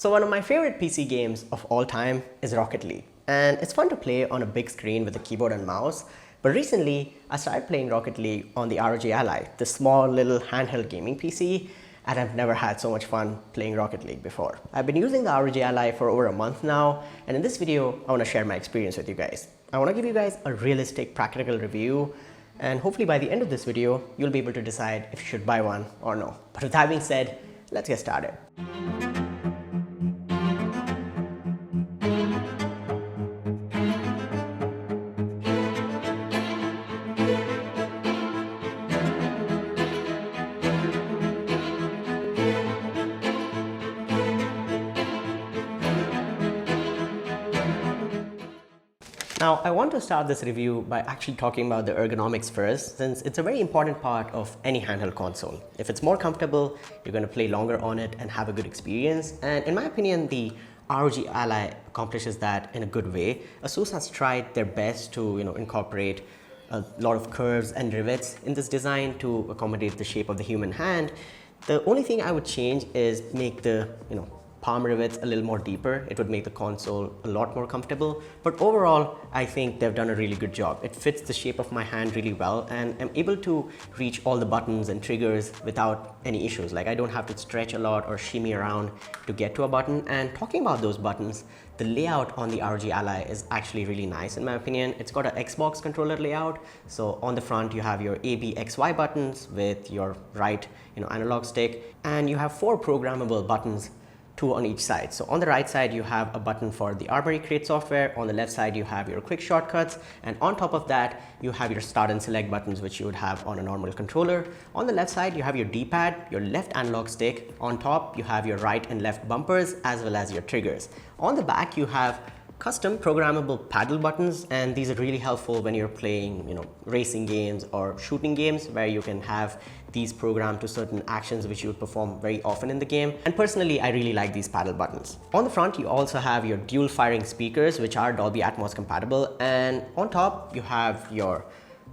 So one of my favorite PC games of all time is Rocket League, and it's fun to play on a big screen with a keyboard and mouse. But recently, I started playing Rocket League on the ROG Ally, the small little handheld gaming PC, and I've never had so much fun playing Rocket League before. I've been using the ROG Ally for over a month now, and in this video, I want to share my experience with you guys. I want to give you guys a realistic, practical review, and hopefully by the end of this video, you'll be able to decide if you should buy one or no. But with that being said, let's get started. Now, I want to start this review by actually talking about the ergonomics first, since it's a very important part of any handheld console. If it's more comfortable, you're going to play longer on it and have a good experience. And in my opinion, the ROG Ally accomplishes that in a good way. ASUS has tried their best to incorporate a lot of curves and rivets in this design to accommodate the shape of the human hand. The only thing I would change is make the palm rivets a little more deeper. It would make the console a lot more comfortable. But overall, I think they've done a really good job. It fits the shape of my hand really well, and I'm able to reach all the buttons and triggers without any issues. Like I don't have to stretch a lot or shimmy around to get to a button. And talking about those buttons, the layout on the ROG Ally is actually really nice in my opinion. It's got an Xbox controller layout. So on the front, you have your A, B, X, Y buttons with your right analog stick, and you have 4 programmable buttons, 2 on each side. So on the right side, you have a button for the Armory Crate software. On the left side, you have your quick shortcuts. And on top of that, you have your start and select buttons, which you would have on a normal controller. On the left side, you have your D-pad, your left analog stick. On top, you have your right and left bumpers, as well as your triggers. On the back, you have custom programmable paddle buttons, and these are really helpful when you're playing racing games or shooting games where you can have these programmed to certain actions which you would perform very often in the game. And personally, I really like these paddle buttons. On the front, you also have your dual firing speakers, which are Dolby Atmos compatible, and on top you have your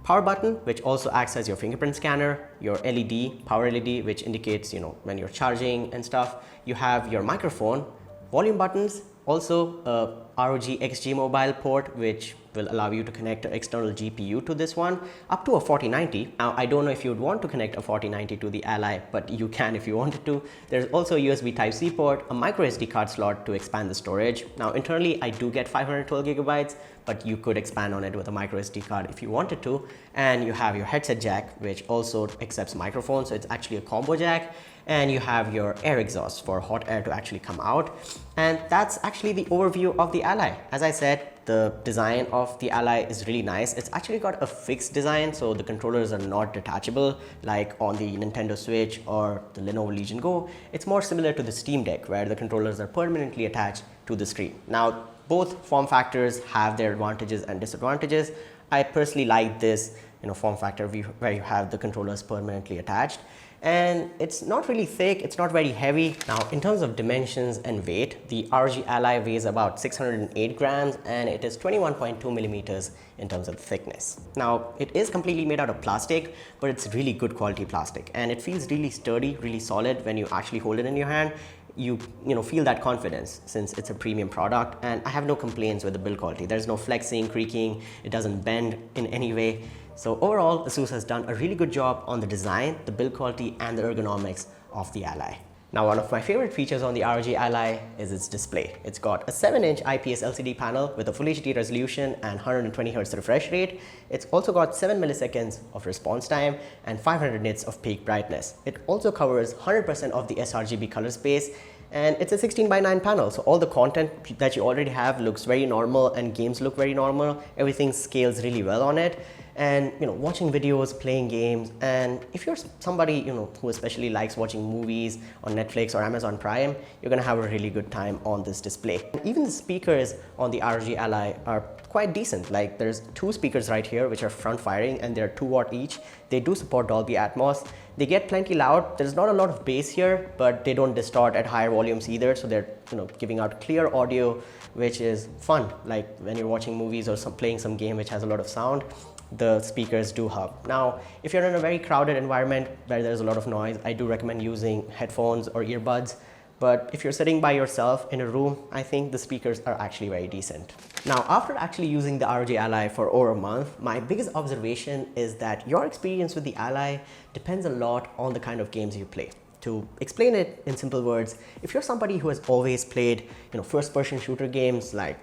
power button, which also acts as your fingerprint scanner, your LED, power LED, which indicates when you're charging and stuff. You have your microphone, volume buttons, also a ROG XG mobile port, which will allow you to connect an external GPU to this one, up to a 4090. Now, I don't know if you would want to connect a 4090 to the Ally, but you can if you wanted to. There's also a USB Type-C port, a micro SD card slot to expand the storage. Now, internally, I do get 512 gigabytes, but you could expand on it with a micro SD card if you wanted to. And you have your headset jack, which also accepts microphones, so it's actually a combo jack. And you have your air exhaust for hot air to actually come out. And that's actually the overview of the Ally. As I said, the design of the Ally is really nice. It's actually got a fixed design, so the controllers are not detachable like on the Nintendo Switch or the Lenovo Legion Go. It's more similar to the Steam Deck, where the controllers are permanently attached to the screen. Now, both form factors have their advantages and disadvantages. I personally like this form factor where you have the controllers permanently attached. And it's not really thick, it's not very heavy. Now, in terms of dimensions and weight, the ROG Ally weighs about 608 grams and it is 21.2 millimeters in terms of thickness. Now, it is completely made out of plastic, but it's really good quality plastic, and it feels really sturdy, really solid when you actually hold it in your hand. You feel that confidence since it's a premium product, and I have no complaints with the build quality. There's no flexing, creaking, it doesn't bend in any way. So overall, ASUS has done a really good job on the design, the build quality, and the ergonomics of the Ally. Now, one of my favorite features on the ROG Ally is its display. It's got a 7-inch IPS LCD panel with a Full HD resolution and 120 Hz refresh rate. It's also got 7 milliseconds of response time and 500 nits of peak brightness. It also covers 100% of the sRGB color space, and it's a 16:9 panel, so all the content that you already have looks very normal and games look very normal. Everything scales really well on it. And watching videos, playing games, and if you're somebody who especially likes watching movies on Netflix or Amazon Prime, you're gonna have a really good time on this display. And even the speakers on the ROG Ally are quite decent. Like there's 2 speakers right here which are front firing, and they're 2 watt each. They do support Dolby Atmos. They get plenty loud. There's not a lot of bass here, but they don't distort at higher volumes either, so they're giving out clear audio, which is fun. Like when you're watching movies or playing some game which has a lot of sound, the speakers do help. Now, if you're in a very crowded environment where there's a lot of noise, I do recommend using headphones or earbuds. But if you're sitting by yourself in a room, I think the speakers are actually very decent. Now, after actually using the ROG Ally for over a month, my biggest observation is that your experience with the Ally depends a lot on the kind of games you play. To explain it in simple words, if you're somebody who has always played, first-person shooter games like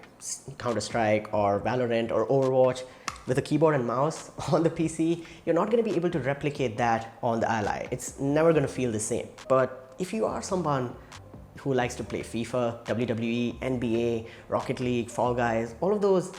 Counter-Strike or Valorant or Overwatch with a keyboard and mouse on the PC, you're not going to be able to replicate that on the Ally. It's never going to feel the same. But if you are someone who likes to play FIFA, WWE, NBA, Rocket League, Fall Guys, all of those,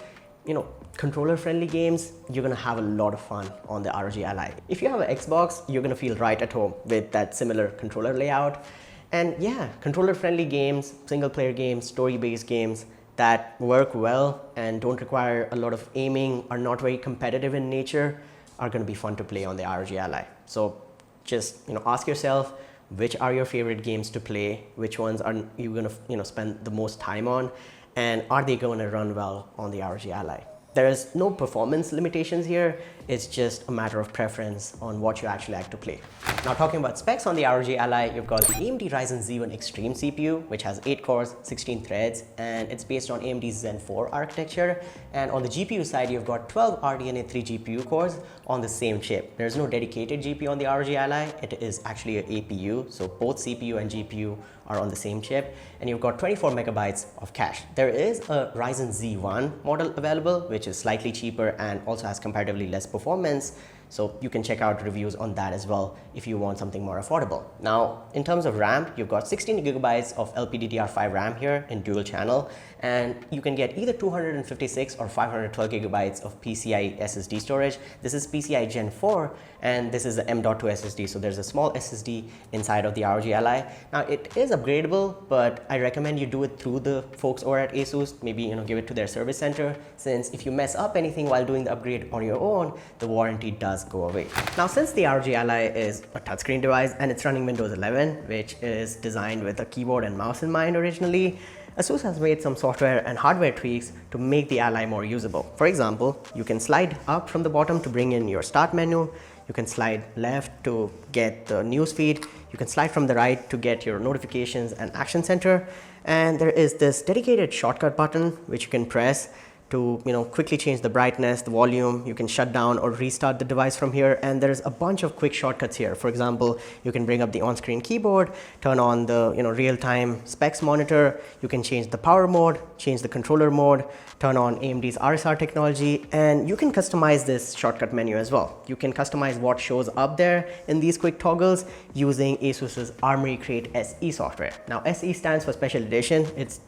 controller-friendly games, you're gonna have a lot of fun on the ROG Ally. If you have an Xbox, you're gonna feel right at home with that similar controller layout. And yeah, controller-friendly games, single-player games, story-based games that work well and don't require a lot of aiming, are not very competitive in nature, are gonna be fun to play on the ROG Ally. So just ask yourself, which are your favorite games to play? Which ones are you gonna spend the most time on? And are they going to run well on the ROG Ally? There is no performance limitations here. It's just a matter of preference on what you actually like to play. Now, talking about specs on the ROG Ally, you've got the AMD Ryzen Z1 Extreme CPU, which has 8 cores, 16 threads, and it's based on AMD's Zen 4 architecture. And on the GPU side, you've got 12 RDNA 3 GPU cores on the same chip. There's no dedicated GPU on the ROG Ally. It is actually an APU, so both CPU and GPU are on the same chip, and you've got 24 megabytes of cache. There is a Ryzen Z1 model available, which is slightly cheaper and also has comparatively less performance. So you can check out reviews on that as well if you want something more affordable. Now, in terms of RAM, you've got 16 gigabytes of LPDDR5 RAM here in dual channel, and you can get either 256 or 512 gigabytes of PCIe SSD storage. This is PCIe Gen 4, and this is the M.2 SSD. So there's a small SSD inside of the ROG Ally. Now, it is upgradable, but I recommend you do it through the folks over at ASUS. Maybe give it to their service center, since if you mess up anything while doing the upgrade on your own, the warranty does go away. Now, since the ROG Ally is a touchscreen device and it's running Windows 11, which is designed with a keyboard and mouse in mind originally, ASUS has made some software and hardware tweaks to make the Ally more usable. For example, you can slide up from the bottom to bring in your start menu. You can slide left to get the news feed. You can slide from the right to get your notifications and action center. And there is this dedicated shortcut button which you can press to quickly change the brightness, the volume. You can shut down or restart the device from here, and there's a bunch of quick shortcuts here. For example, you can bring up the on-screen keyboard, turn on the real-time specs monitor. You can change the power mode, change the controller mode, turn on AMD's RSR technology, and you can customize this shortcut menu as well. You can customize what shows up there in these quick toggles using ASUS's Armory Crate SE software. Now, SE stands for Special Edition. It's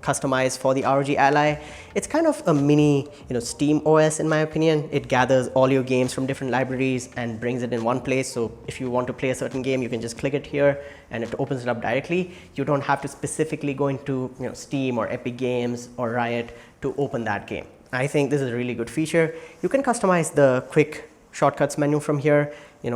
customized for the ROG Ally. It's kind of a mini Steam OS in my opinion. It gathers all your games from different libraries and brings it in one place. So if you want to play a certain game, you can just click it here and it opens it up directly. You don't have to specifically go into Steam or Epic Games or Riot to open that game. I think this is a really good feature. You can customize the quick shortcuts menu from here,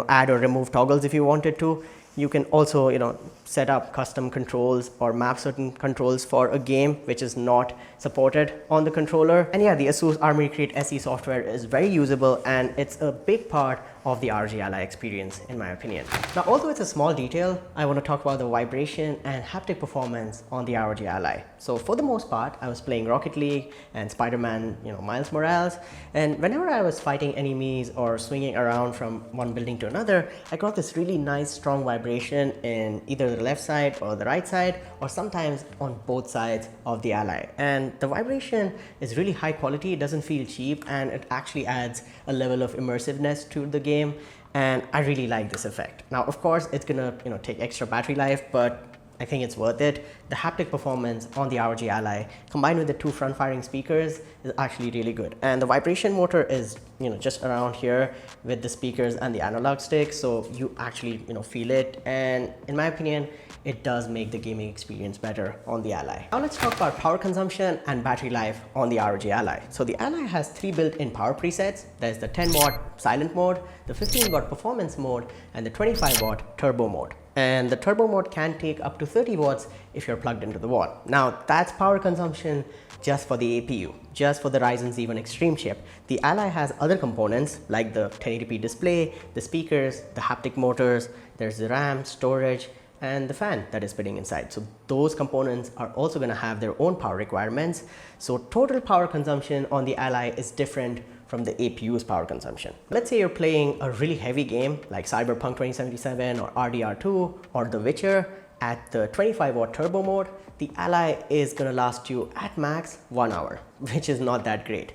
add or remove toggles if you wanted to. You can also set up custom controls or map certain controls for a game which is not supported on the controller. And yeah, the ASUS Armory Crate SE software is very usable, and it's a big part of the ROG Ally experience in my opinion. Now, although it's a small detail, I want to talk about the vibration and haptic performance on the ROG Ally. So for the most part, I was playing Rocket League and Spider-Man, Miles Morales, and whenever I was fighting enemies or swinging around from one building to another, I got this really nice strong vibration in either the left side or the right side, or sometimes on both sides of the Ally. And the vibration is really high quality. It doesn't feel cheap, and it actually adds a level of immersiveness to the game, and I really like this effect. Now, of course, it's gonna take extra battery life, but I think it's worth it. The haptic performance on the ROG Ally combined with the two front-firing speakers is actually really good. And the vibration motor is just around here with the speakers and the analog stick, so you actually feel it. And in my opinion, it does make the gaming experience better on the Ally. Now let's talk about power consumption and battery life on the ROG Ally. So the Ally has 3 built-in power presets. There's the 10-watt silent mode, the 15-watt performance mode, and the 25-watt turbo mode. And the turbo mode can take up to 30 watts if you're plugged into the wall. Now, that's power consumption just for the APU, just for the Ryzen Z1 Extreme chip. The Ally has other components like the 1080p display, the speakers, the haptic motors, there's the RAM, storage, and the fan that is fitting inside. So those components are also going to have their own power requirements. So total power consumption on the Ally is different from the APU's power consumption. Let's say you're playing a really heavy game like Cyberpunk 2077 or RDR2 or The Witcher at the 25 watt turbo mode. The Ally is going to last you at max 1 hour, which is not that great.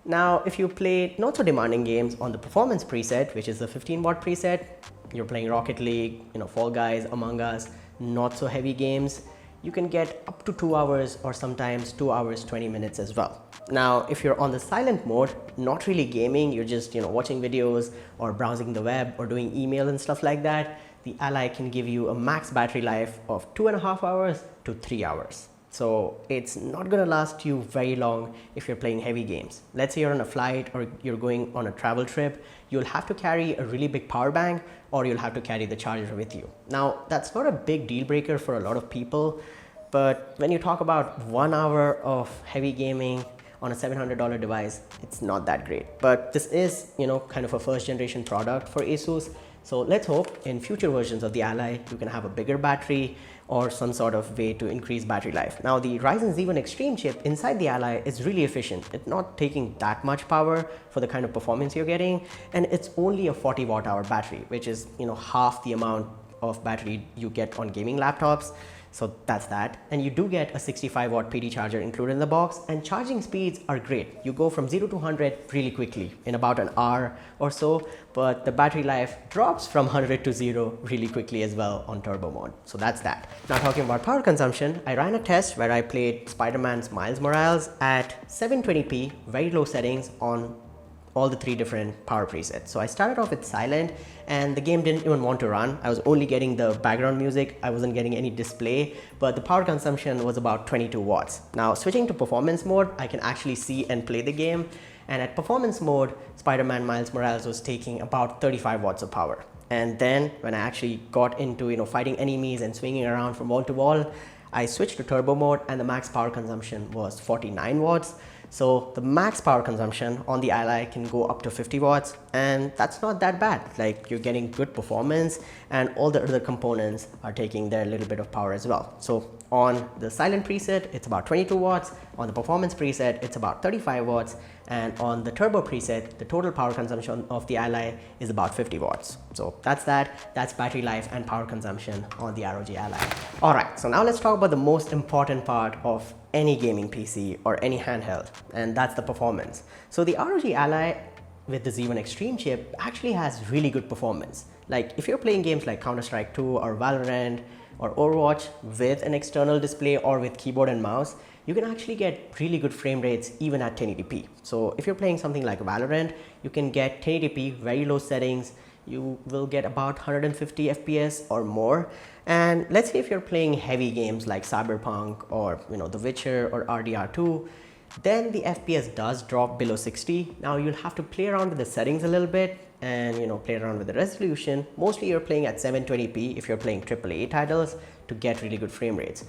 Now, if you play not so demanding games on the performance preset, which is the 15 watt preset, you're playing Rocket League, Fall Guys, Among Us, not so heavy games, you can get up to 2 hours or sometimes 2 hours 20 minutes as well. Now, if you're on the silent mode, not really gaming, you're just watching videos or browsing the web or doing email and stuff like that, the Ally can give you a max battery life of 2.5 hours to 3 hours. So it's not going to last you very long if you're playing heavy games. Let's say you're on a flight or you're going on a travel trip, you'll have to carry a really big power bank or you'll have to carry the charger with you. Now, that's not a big deal breaker for a lot of people, but when you talk about 1 hour of heavy gaming on a $700 device, it's not that great. But this is, kind of a first generation product for ASUS. So let's hope in future versions of the Ally, you can have a bigger battery or some sort of way to increase battery life. Now, the Ryzen Z1 Extreme chip inside the Ally is really efficient. It's not taking that much power for the kind of performance you're getting, and it's only a 40 watt hour battery, which is half the amount of battery you get on gaming laptops. So that's that. And you do get a 65 watt PD charger included in the box, and charging speeds are great. You go from 0 to 100 really quickly in about an hour or so, but the battery life drops from 100 to 0 really quickly as well on turbo mode. So that's that. Now, talking about power consumption, I ran a test where I played Spider-Man's Miles Morales at 720p, very low settings on all the 3 different power presets. So I started off with silent and the game didn't even want to run. I was only getting the background music. I wasn't getting any display, but the power consumption was about 22 watts. Now, switching to performance mode, I can actually see and play the game. And at performance mode, Spider-Man Miles Morales was taking about 35 watts of power. And then when I actually got into, fighting enemies and swinging around from wall to wall, I switched to turbo mode and the max power consumption was 49 watts. So the max power consumption on the Ally can go up to 50 watts, and that's not that bad. Like, you're getting good performance and all the other components are taking their little bit of power as well. So on the silent preset, it's about 22 watts. On the performance preset, it's about 35 watts. And on the turbo preset, the total power consumption of the Ally is about 50 watts. So that's that. That's battery life and power consumption on the ROG Ally. All right, so now let's talk about the most important part of any gaming PC or any handheld, and that's the performance. So the ROG Ally with the Z1 Extreme chip actually has really good performance. Like, if you're playing games like Counter-Strike 2 or Valorant or Overwatch with an external display or with keyboard and mouse, you can actually get really good frame rates even at 1080p. So if you're playing something like Valorant, you can get 1080p, very low settings. You will get about 150 FPS or more. And let's say if you're playing heavy games like Cyberpunk or The Witcher or RDR2, then the FPS does drop below 60. Now you'll have to play around with the settings a little bit and play around with the resolution. Mostly you're playing at 720p if you're playing AAA titles to get really good frame rates.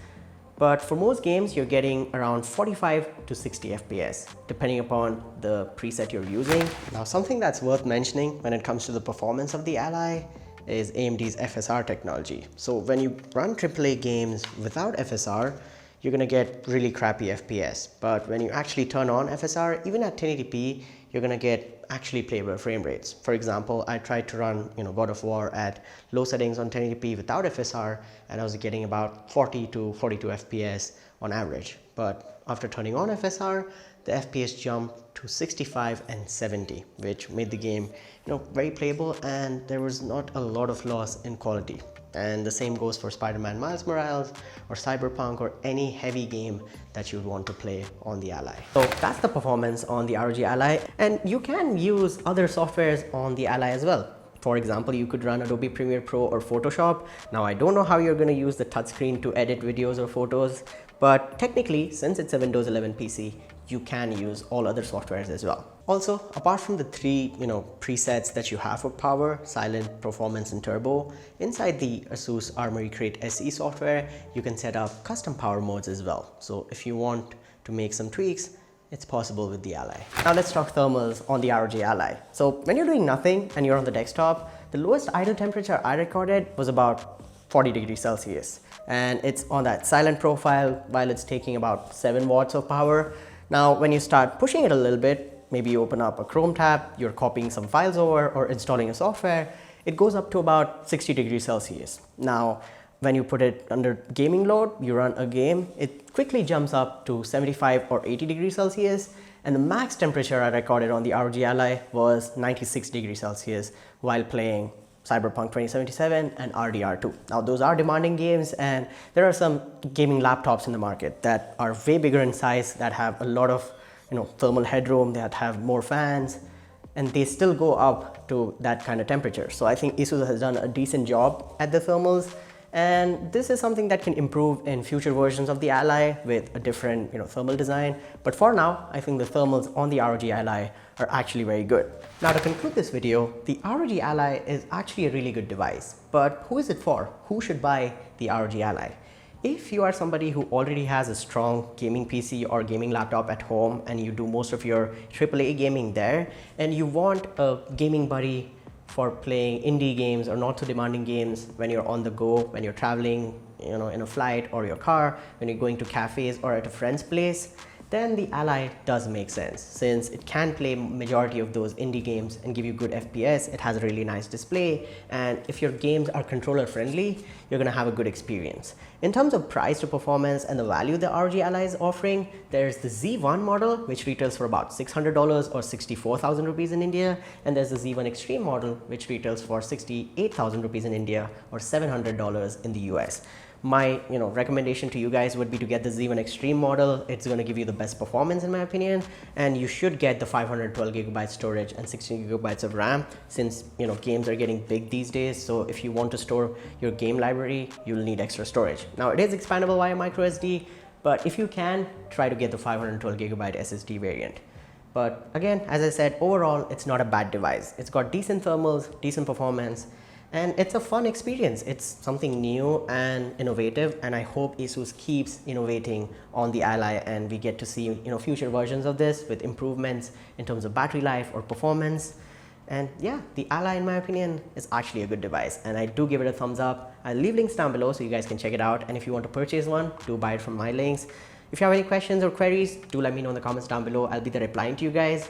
But for most games, you're getting around 45 to 60 FPS, depending upon the preset you're using. Now, something that's worth mentioning when it comes to the performance of the Ally is AMD's FSR technology. So when you run AAA games without FSR, you're gonna get really crappy FPS. But when you actually turn on FSR, even at 1080p, you're gonna get actually playable frame rates. For example, I tried to run God of War at low settings on 1080p without FSR, and I was getting about 40 to 42 FPS on average. But after turning on FSR, the FPS jumped to 65 and 70, which made the game very playable, and there was not a lot of loss in quality. And the same goes for Spider-Man Miles Morales or Cyberpunk or any heavy game that you'd want to play on the Ally. So that's the performance on the ROG Ally, and you can use other softwares on the Ally as well. For example, you could run Adobe Premiere Pro or Photoshop. Now, I don't know how you're going to use the touchscreen to edit videos or photos, but technically, since it's a Windows 11 PC, you can use all other softwares as well. Also, apart from the 3 presets that you have for power, silent, performance, and turbo, inside the ASUS Armoury Crate SE software, you can set up custom power modes as well. So if you want to make some tweaks, it's possible with the Ally. Now let's talk thermals on the ROG Ally. So when you're doing nothing and you're on the desktop, the lowest idle temperature I recorded was about 40 degrees Celsius, and it's on that silent profile while it's taking about 7 watts of power. Now, when you start pushing it a little bit, maybe you open up a Chrome tab, you're copying some files over or installing a software, it goes up to about 60 degrees Celsius. Now, when you put it under gaming load, you run a game, it quickly jumps up to 75 or 80 degrees Celsius. And the max temperature I recorded on the ROG Ally was 96 degrees Celsius while playing Cyberpunk 2077 and RDR2. Now, those are demanding games, and there are some gaming laptops in the market that are way bigger in size, that have a lot of thermal headroom, that have more fans, and they still go up to that kind of temperature. So I think ASUS has done a decent job at the thermals, and this is something that can improve in future versions of the Ally with a different thermal design. But for now, I think the thermals on the ROG Ally are actually very good. Now, to conclude this video, the ROG Ally is actually a really good device. But who is it for? Who should buy the ROG Ally? If you are somebody who already has a strong gaming PC or gaming laptop at home and you do most of your AAA gaming there, and you want a gaming buddy for playing indie games or not so demanding games when you're on the go, when you're traveling, in a flight or your car, when you're going to cafes or at a friend's place, then the Ally does make sense. Since it can play majority of those indie games and give you good FPS, it has a really nice display, and if your games are controller friendly, you're gonna have a good experience. In terms of price to performance and the value the ROG Ally is offering, there's the Z1 model, which retails for about $600 or 64,000 rupees in India, and there's the Z1 Extreme model, which retails for 68,000 rupees in India or $700 in the US. My recommendation to you guys would be to get the Z1 Extreme model. It's going to give you the best performance in my opinion, and you should get the 512 gigabyte storage and 16 gigabytes of RAM, since games are getting big these days. So if you want to store your game library, you'll need extra storage. Now, it is expandable via micro SD, but if you can, try to get the 512 gigabyte SSD variant. But again, as I said, overall it's not a bad device. It's got decent thermals, decent performance, and it's a fun experience. It's something new and innovative, and I hope ASUS keeps innovating on the Ally and we get to see future versions of this with improvements in terms of battery life or performance. And yeah, the Ally in my opinion is actually a good device, and I do give it a thumbs up. I'll leave links down below so you guys can check it out, and if you want to purchase one, do buy it from my links. If you have any questions or queries, do let me know in the comments down below. I'll be there replying to you guys.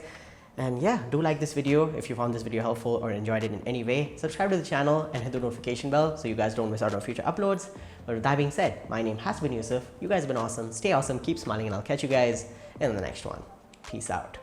And yeah, do like this video if you found this video helpful or enjoyed it in any way. Subscribe to the channel and hit the notification bell so you guys don't miss out on future uploads. But with that being said, my name has been Yusuf. You guys have been awesome. Stay awesome, keep smiling, and I'll catch you guys in the next one. Peace out.